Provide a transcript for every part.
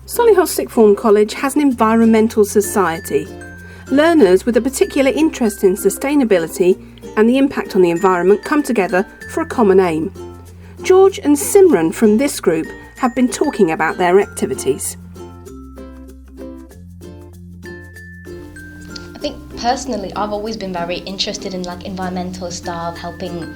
Solihull Sixth Form College has an environmental society. Learners with a particular interest in sustainability and the impact on the environment come together for a common aim. George and Simran from this group have been talking about their activities. I think personally I've always been very interested in environmental stuff, helping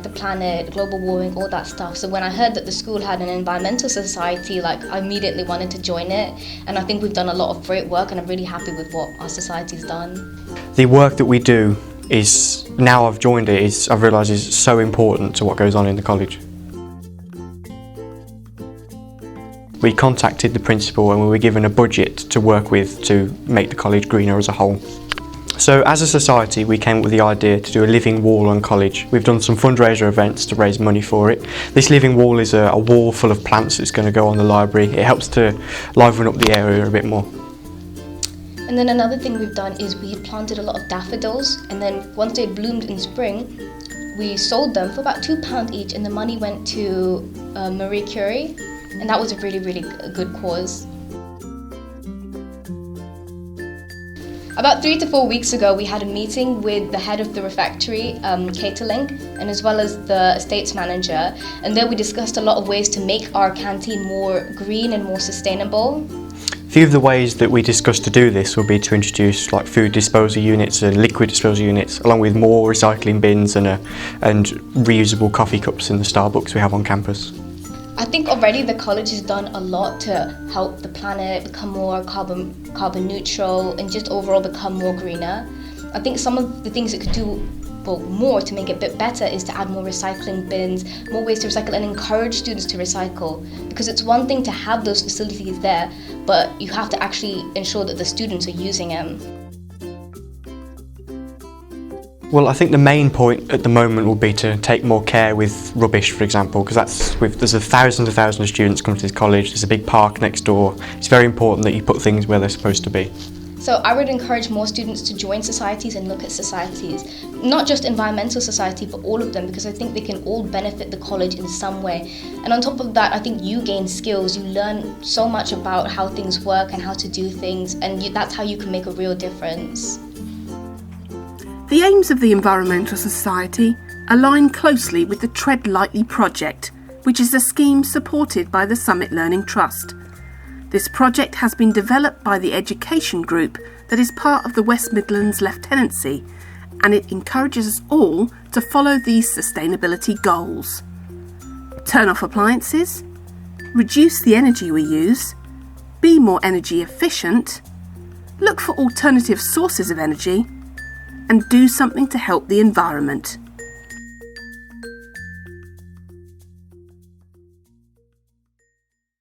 the planet, global warming, all that stuff. So when I heard that the school had an environmental society, I immediately wanted to join it, and I think we've done a lot of great work and I'm really happy with what our society's done. The work that we do is, now I've joined it, I've realised is so important to what goes on in the college. We contacted the principal and we were given a budget to work with to make the college greener as a whole. So as a society we came up with the idea to do a living wall on college. We've done some fundraiser events to raise money for it. This living wall is a wall full of plants that's going to go on the library. It helps to liven up the area a bit more. And then another thing we've done is we planted a lot of daffodils, and then once they bloomed in spring we sold them for about £2 each, and the money went to Marie Curie, and that was a really good cause. About 3 to 4 weeks ago, we had a meeting with the head of the refectory, catering, and as well as the estates manager. And there we discussed a lot of ways to make our canteen more green and more sustainable. A few of the ways that we discussed to do this will be to introduce food disposal units and liquid disposal units, along with more recycling bins and reusable coffee cups in the Starbucks we have on campus. I think already the college has done a lot to help the planet become more carbon neutral and just overall become more greener. I think some of the things it could do more to make it a bit better is to add more recycling bins, more ways to recycle, and encourage students to recycle. Because it's one thing to have those facilities there, but you have to actually ensure that the students are using them. Well, I think the main point at the moment will be to take more care with rubbish, for example, because there's thousands of students come to this college. There's a big park next door. It's very important that you put things where they're supposed to be. So I would encourage more students to join societies and look at societies, not just environmental society, but all of them, because I think they can all benefit the college in some way. And on top of that, I think you gain skills. You learn so much about how things work and how to do things, and that's how you can make a real difference. The aims of the Environmental Society align closely with the Tread Lightly project, which is a scheme supported by the Summit Learning Trust. This project has been developed by the education group that is part of the West Midlands Lieutenancy, and it encourages us all to follow these sustainability goals. Turn off appliances, reduce the energy we use, be more energy efficient, look for alternative sources of energy, and do something to help the environment.